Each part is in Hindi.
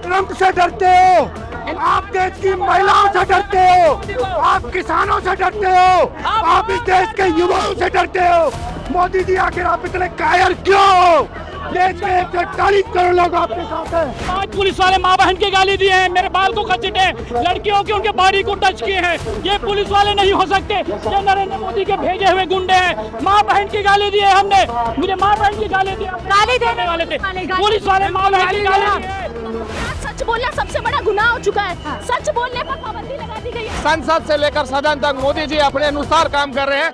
ट्रंप से डरते हो, आप देश की महिलाओं से डरते हो, आप किसानों से डरते हो, आप इस देश के युवाओं से डरते हो। मोदी जी आखिर आप इतने कायर क्यों हो? देश में 140 करोड़ लोग आपके साथ हैं। आज पुलिस वाले माँ बहन की गाली दिए हैं, मेरे बाल को खचटे, लड़कियों के उनके बॉडी को टच किए हैं। ये पुलिस वाले नहीं हो सकते, ये नरेंद्र मोदी के भेजे हुए गुंडे हैं। माँ बहन की गाली दी है हमने, मुझे माँ बहन की गाली दी, गाली देने वाले थे पुलिस वाले, माँ बहन की गाली। सच बोलना सबसे बड़ा गुनाह हो चुका है। सच बोलने पर पाबंदी लगा दी गई है। संसद से लेकर सदन तक मोदी जी अपने अनुसार काम कर रहे हैं।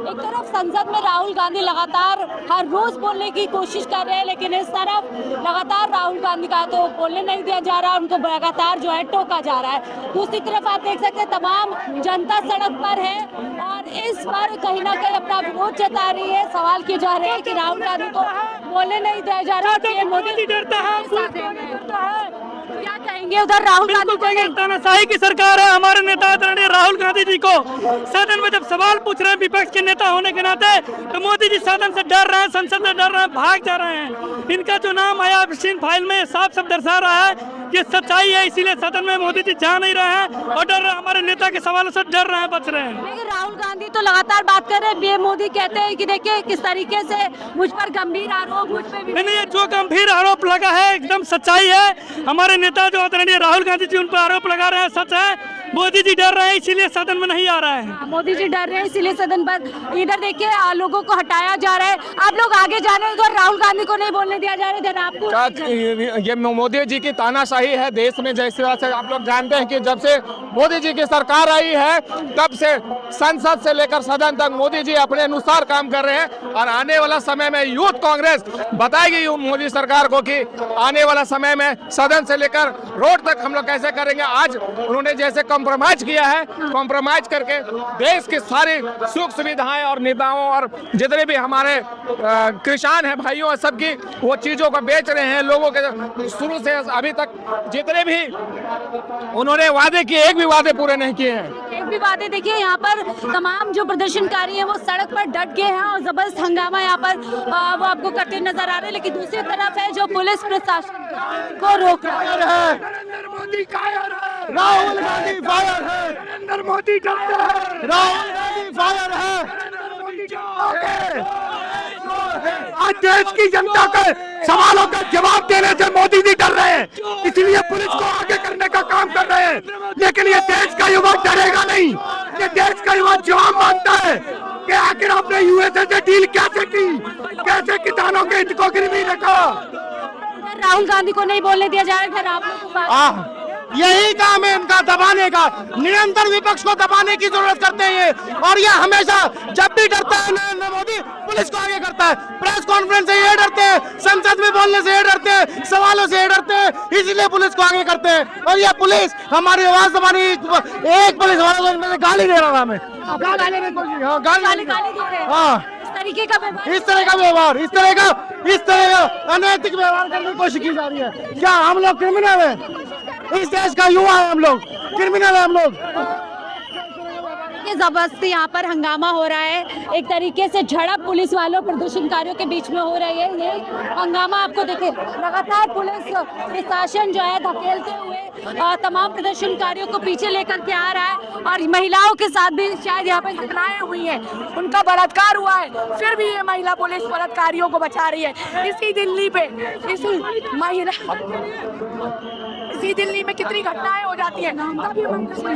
एक तरफ संसद में राहुल गांधी लगातार हर रोज बोलने की कोशिश कर रहे हैं, लेकिन इस तरफ लगातार राहुल गांधी का तो बोलने नहीं दिया जा रहा, उनको लगातार जो है टोका जा रहा है। दूसरी तरफ आप देख सकते हैं तमाम जनता सड़क पर है और इस पर कहीं ना कहीं अपना विरोध जता रही है। सवाल किए जा रहे हैं कि राहुल गांधी को बोलने नहीं दिया जा रहा। मोदी डरता है, क्या कहेंगे उधर राहुल गांधी? तानाशाही की सरकार है। हमारे नेता आदरणीय राहुल गांधी जी को सदन में जब सवाल पूछ रहे हैं विपक्ष के नेता होने के नाते, तो मोदी जी सदन से डर रहे हैं, संसद से डर रहे हैं, भाग जा रहे हैं। इनका जो नाम आया एब्स्टीन फाइल में साफ साफ दर्शा रहा है कि सच्चाई है, इसीलिए सदन में मोदी जी जा नहीं रहे हैं और डर हमारे नेता के सवालों से डर रहे हैं, बच रहे हैं। लेकिन राहुल गांधी तो लगातार बात कर रहे हैं। पीएम मोदी कहते हैं कि देखिए किस तरीके से मुझ पर गंभीर आरोप, मुझ पे नहीं, ये जो गंभीर आरोप लगा है एकदम सच्चाई है। हमारे नेता जो आदरणीय राहुल गांधी जी उन पर आरोप लगा रहे हैं, सच है। मोदी जी डर रहे हैं, इसीलिए सदन में नहीं आ रहा है। मोदी जी डर रहे हैं इसीलिए सदन पर इधर देखिए लोगों को हटाया जा रहा है। आप लोग आगे जा रहे हैं, उधर राहुल गांधी को नहीं बोलने दिया जा रहा है। इधर आपको ये मोदी जी की तानाशाही है देश में। जिस तरह से आप लोग जानते हैं कि जब से मोदी जी की सरकार आई है तब से संसद से लेकर सदन तक मोदी जी अपने अनुसार काम कर रहे हैं। और आने वाला समय में यूथ कांग्रेस बताएगी मोदी सरकार को कि आने वाला समय में सदन से लेकर रोड तक हम लोग कैसे करेंगे। आज उन्होंने जैसे कॉम्प्रोमाइज किया है, कॉम्प्रोमाइज करके देश की सारी सुख सुविधाएं और नेताओं और जितने भी हमारे किसान हैं भाइयों सबकी वो चीजों को बेच रहे हैं। लोगों के शुरू से अभी तक जितने भी उन्होंने वादे किए, एक भी वादे पूरे नहीं किए हैं। एक भी बात है। देखिए यहाँ पर तमाम जो प्रदर्शनकारी हैं वो सड़क पर डट गए हैं और जबरदस्त हंगामा यहाँ पर वो आपको करते नजर आ रहे हैं। लेकिन दूसरी तरफ है जो पुलिस प्रशासन को रोक रहा है। नरेंद्र मोदी कायर है, राहुल गांधी फायर है, नरेंद्र मोदी डरता है, राहुल गांधी फायर है। नरेंद्र मोदी जाओगे। आज देश की जनता के सवालों का जवाब देने से मोदी जी डर रहे हैं, इसलिए पुलिस को आगे करने का काम कर रहे हैं। लेकिन ये देश का युवा डरेगा नहीं। ये देश का युवा जवाब मांगता है कि आखिर आपने यूएसए से डील कैसे की, कैसे किसानों के हित को गिरवी रखा। राहुल गांधी को नहीं बोलने दिया जा रहा है। आप लोगों को बात यही काम है इनका, दबाने का। निरंतर विपक्ष को दबाने की जरूरत करते हैं ये। और ये हमेशा जब भी डरता है नरेंद्र मोदी पुलिस को आगे करता है। प्रेस कॉन्फ्रेंस से ये डरते हैं, संसद में बोलने से ये डरते हैं, सवालों से ये डरते हैं, इसलिए पुलिस को आगे करते हैं। और ये पुलिस हमारी आवाज दबानी, एक पुलिस वाला तो गाली दे रहा था हमें, गाली दे रहे हैं। हाँ, इस तरीके का व्यवहार, इस तरह का व्यवहार, इस तरह का अनैतिक व्यवहार करने की कोशिश की जा रही है। क्या हम लोग क्रिमिनल हैं? इस देश का युवा है, हम लोग क्रिमिनल है। हम लोग जबरदस्ती यहाँ पर हंगामा हो रहा है। एक तरीके से झड़प पुलिस वालों प्रदर्शनकारियों के बीच में हो रही है। ये हंगामा आपको देखे लगातार पुलिस प्रशासन जो है धकेलते हुए तमाम प्रदर्शनकारियों को पीछे लेकर के आ रहा है। और महिलाओं के साथ भी शायद यहाँ पे घटनाएं हुई हैं, उनका बलात्कार हुआ है, फिर भी ये महिला पुलिस बलात्कारियों को बचा रही है। इसी दिल्ली में कितनी घटनाएं हो जाती हैं।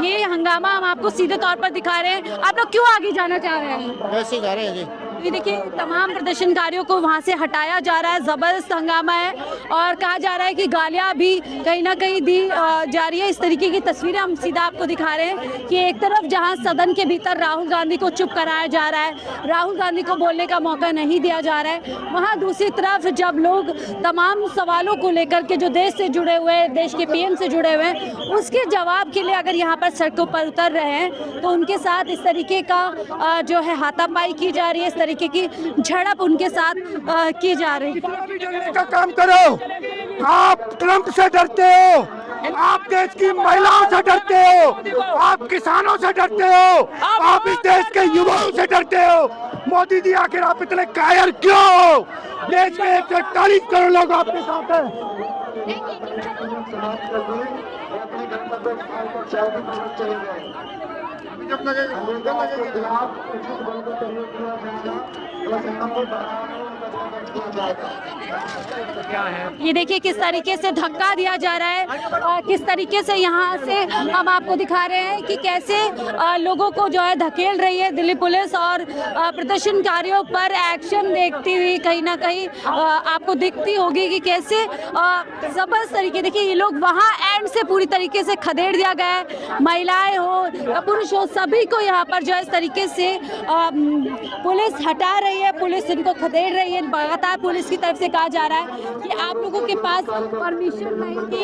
ये हंगामा हम आपको सीधे तौर पर दिखा रहे हैं। आप लोग क्यों आगे जाना चाह रहे हैं? ऐसे जा रहे हैं जी। ये देखिए तमाम प्रदर्शनकारियों को वहां से हटाया जा रहा है। जबरदस्त हंगामा है और कहा जा रहा है कि गालियां भी कहीं ना कहीं दी जा रही है। इस तरीके की तस्वीरें हम सीधा आपको दिखा रहे हैं कि एक तरफ जहां सदन के भीतर राहुल गांधी को चुप कराया जा रहा है, राहुल गांधी को बोलने का मौका नहीं दिया जा रहा है, वहां दूसरी तरफ जब लोग तमाम सवालों को लेकर के जो देश से जुड़े हुए, देश के पीएम से जुड़े हुए हैं, उसके जवाब के लिए अगर यहाँ पर सड़कों पर उतर रहे हैं तो उनके साथ इस तरीके का जो है हाथापाई की जा रही है, इस तरीके की झड़प उनके साथ की जा रही है। का काम करो। आप ट्रंप से डरते हो, आप देश की महिलाओं से डरते हो, आप किसानों से डरते हो, आप इस देश के युवाओं से डरते हो। मोदी जी आखिर आप इतने कायर क्यों हो? देश में 140 करोड़ लोग आपके साथ हैं। ये देखिए किस तरीके से धक्का दिया जा रहा है और किस तरीके से यहाँ से हम आपको दिखा रहे हैं कि कैसे लोगों को जो है धकेल रही है दिल्ली पुलिस और प्रदर्शनकारियों पर एक्शन देखती हुई कहीं ना कहीं आपको दिखती होगी कि कैसे जबरदस्त तरीके, देखिए ये लोग वहाँ एंड से पूरी तरीके से खदेड़ दिया गया है। महिलाएं हो पुरुष हो सभी को यहाँ पर जो है इस तरीके से पुलिस हटा रही है, पुलिस इनको खदेड़ रही है। लगातार पुलिस की तरफ से कहा जा रहा है कि आप लोगों के पास परमिशन नहीं थी,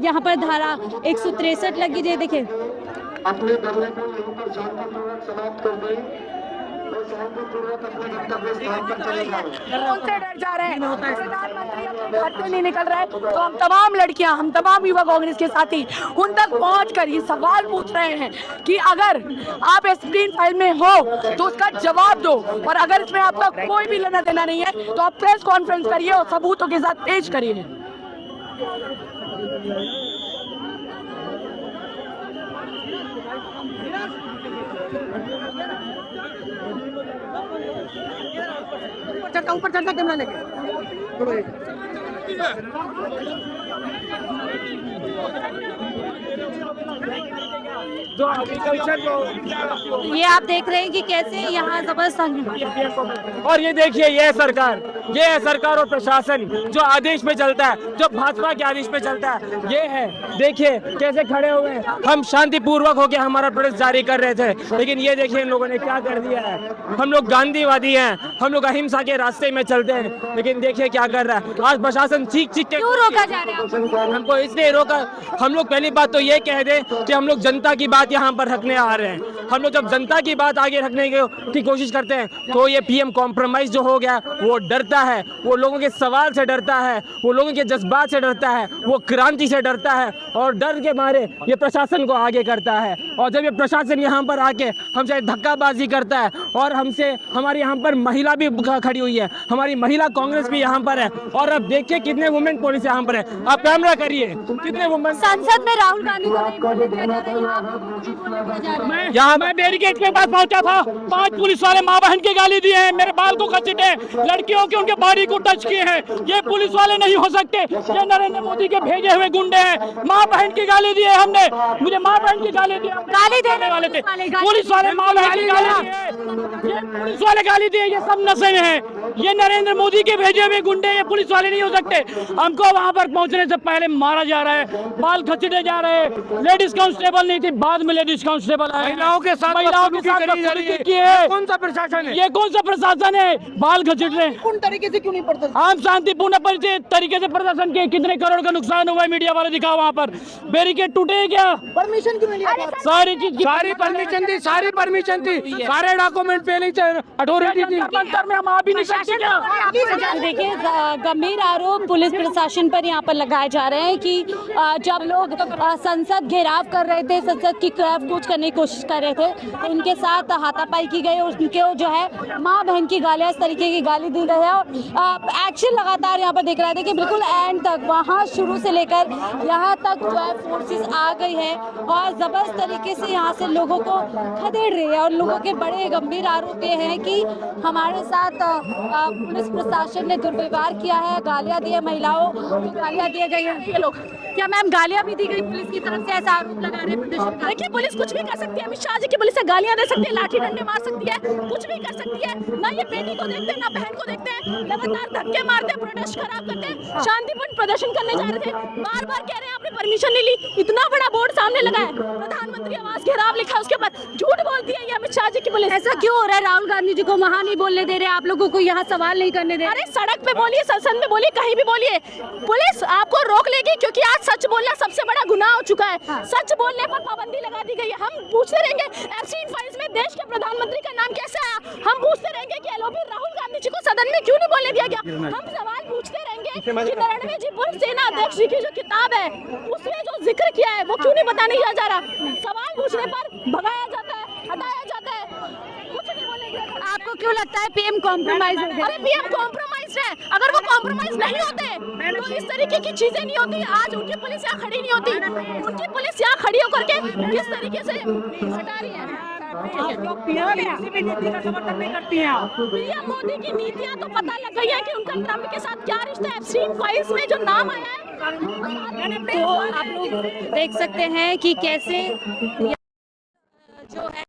यहाँ पर धारा 163 लगी है। देखिए अपने धरने को यहीं पर शांतिपूर्वक समाप्त कर दें और शांतिपूर्वक अपने गंतव्य स्थान पर चले जाएं। उनसे डर जा रहे हैं, प्रधानमंत्री अपने घर से नहीं निकल रहे, तो हम तमाम लड़कियां, हम तमाम युवा कांग्रेस के साथी उन तक पहुंचकर ये सवाल पूछ रहे हैं कि अगर आप स्क्रीन फाइल में हो तो उसका जवाब दो, और अगर इसमें आपका कोई भी लेना देना नहीं है तो आप प्रेस कॉन्फ्रेंस करिए और सबूतों के साथ पेश करिए। ऊपर चढ़ना कैमरा लेके ये आप देख रहे हैं कि कैसे यहाँ जबरदस्त। और ये देखिए ये है सरकार और प्रशासन जो आदेश में चलता है, जो भाजपा के आदेश में चलता है। ये है देखिए कैसे खड़े हुए हैं। हम शांतिपूर्वक होकर हमारा प्रोटेस्ट जारी कर रहे थे, लेकिन ये देखिए इन लोगों ने क्या कर दिया है। हम लोग गांधीवादी हैं, हम लोग अहिंसा के रास्ते में चलते हैं, लेकिन देखिए क्या कर रहा है। आज प्रशासन चीख के क्यों रोका जा रहा है? हमको इसलिए रोका, हम लोग पहली बात तो ये कह दें कि हम लोग जनता की बात यहाँ पर रखने आ रहे हैं। हम लोग जब जनता की बात आगे रखने की कोशिश करते हैं तो ये पीएम कॉम्प्रोमाइज जो हो गया, वो डरता है, वो लोगों के सवाल से डरता है, वो लोगों के जज्बात से डरता है, वो क्रांति से डरता है, और डर के मारे ये प्रशासन को आगे करता है। और जब ये प्रशासन यहाँ पर आके हमसे धक्काबाजी करता है, और हमसे हमारे यहाँ पर महिला भी खड़ी हुई है, हमारी महिला कांग्रेस भी यहाँ पर है, और अब देखिए कितने वुमेन पुलिस यहाँ पर है। आप कैमरा करिए कितने वुमेन। संसद में राहुल गांधी को नहीं बोलने दिया जा रहा है। यहाँ मैं बैरिकेड के पास पहुंचा था, 5 पुलिस वाले माँ बहन की गाली दिए हैं, मेरे बाल को खसीटे, लड़कियों के उनके बॉडी को टच किए हैं। ये पुलिस वाले नहीं हो सकते, ये नरेंद्र मोदी के भेजे हुए गुंडे हैं। माँ बहन की गाली दी है हमने, मुझे माँ बहन की गाली दी, गाली देने वाले थे पुलिस वाले, माँ बहन की गाली दिए, ये पुलिस वाले गाली दिए, ये सब नशे में है। ये नरेंद्र मोदी के भेजे हुए गुंडे, ये पुलिस वाले नहीं हो सकते। हमको वहाँ पर पहुँचने से पहले मारा जा रहा है, बाल खसीटे जा रहे हैं। लेडीज कांस्टेबल नहीं थी, बाद में लेडीज कांस्टेबल आए। महिलाओं के साथ की है। कौन सा प्रशासन है? ये कौन सा प्रशासन है? बाल खसीट रहे हैं। तरीके से क्यों नहीं पड़ता? हम शांतिपूर्ण तरीके से प्रदर्शन किए। कितने करोड़ का नुकसान हुआ है, मीडिया वाले दिखा वहाँ पर। बैरिकेड टूटे हैं क्या? परमिशन क्यों नहीं लिया? सारी चीज, सारी परमिशन थी, सारे डॉक्यूमेंट पहले अथॉरिटी थी। अंतर में हम आ भी नहीं सकते क्या? देखिए गंभीर आरोप पुलिस प्रशासन पर यहाँ पर लगाए जा रहे हैं कि जब लोग संसद घेराव कर रहे थे, संसद की कूच करने की कोशिश कर रहे थे, तो उनके साथ हाथापाई की गई, उनके जो है माँ बहन की गालियाँ, इस तरीके की गाली दी गई है। और एक्शन लगातार यहाँ पर देख रहे थे कि बिल्कुल एंड तक, वहाँ शुरू से लेकर यहाँ तक जो है फोर्सेस आ गई है और जबरदस्त तरीके से यहाँ से लोगों को खदेड़ रही है। और लोगों के बड़े गंभीर आरोप ये हैं कि हमारे साथ पुलिस प्रशासन ने दुर्व्यवहार किया है, गालियाँ दी है, महिलाओं को गालियाँ दी गई है। ये लोग क्या मैम गालियाँ भी दी गई पुलिस की तरफ से, ऐसा आरोप लगा रहे हैं? देखिए पुलिस कुछ भी कर सकती है, अमित शाह जी की पुलिस से गालियां दे सकती है, लाठी डंडे मार सकती है, कुछ भी कर सकती है। ना ये बेटी को देखते हैं, ना बहन को देखते हैं, लगातार धक्के मारते हैं, प्रोटेस्ट खराब करते हैं। शांतिपूर्ण प्रदर्शन करने जा रहे थे, बार बार कह रहे हैं आपने परमिशन नहीं ली, इतना बड़ा बोर्ड सामने लगा है, प्रधानमंत्री आवास घेराव लिखा है उसके ऊपर, झूठ बोलती है ये अमित शाह जी की पुलिस। ऐसा क्यों हो रहा है? राहुल गांधी जी को वहाँ नहीं बोलने दे रहे, आप लोगों को यहाँ सवाल नहीं करने दे रहे? अरे सड़क पे बोलिए, संसद में बोलिए, कहीं भी बोलिए, पुलिस आपको रोक लेगी, क्योंकि आज सच बोलना सबसे बड़ा गुनाह हो चुका है। सच बोलने पर पाबंदी लगा दी गई है। हम पूछते रहेंगे एब्स्टीन फाइल्स में देश के प्रधानमंत्री का नाम कैसे आया? हम पूछते रहेंगे कि एलओपी राहुल गांधी जी को सदन में क्यों नहीं बोलने दिया गया? हम सवाल पूछते रहेंगे कि 99 जी पूर्व सेना अध्यक्ष जी की जो किताब है उसमें जो जिक्र किया है वो क्यों नहीं बताने जा रहा? सवाल पूछने पर भगाया जाता है, हटाया जाता है, कुछ नहीं बोलने दिया। आपको आपको क्यों लगता है पीएम कॉम्प्रोमाइज हो गए? अरे पीएम कॉम्प्रोमाइज है, अगर वो कॉम्प्रोमाइज नहीं होते तो इस तरीके की चीजें नहीं होती। आज उनकी पुलिस यहाँ खड़ी नहीं होती, उनकी पुलिस यहाँ खड़ी होकर के किस तरीके से हटा रही है। पीएम मोदी की नीतियाँ तो पता लग गई है कि उनका ट्रम्प के साथ क्या रिश्ता है। एप्स्टीन फाइल्स में जो नाम आया है, तो आप लोग देख सकते हैं कि कैसे जो है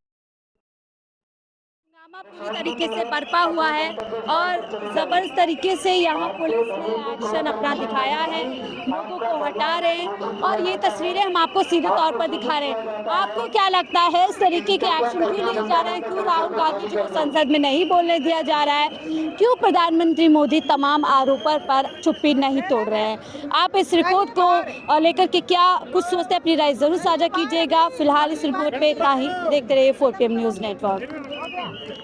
हंगामा पूरी तरीके से बरपा हुआ है और जबरदस्त तरीके से यहाँ पुलिस ने एक्शन अपना दिखाया है, लोगों को हटा रहे हैं और ये तस्वीरें हम आपको सीधे तौर पर दिखा रहे हैं। आपको क्या लगता है इस तरीके के एक्शन क्यों लिए जा रहे हैं? क्यों राहुल गांधी जी को संसद में नहीं बोलने दिया जा रहा है? क्यों प्रधानमंत्री मोदी तमाम आरोपों पर चुप्पी नहीं तोड़ रहे हैं? आप इस रिपोर्ट को लेकर के क्या कुछ सोचते हैं? अपनी राय जरूर साझा कीजिएगा। फिलहाल इस रिपोर्ट पे इतना ही। देखते रहिए 4PM न्यूज़ नेटवर्क।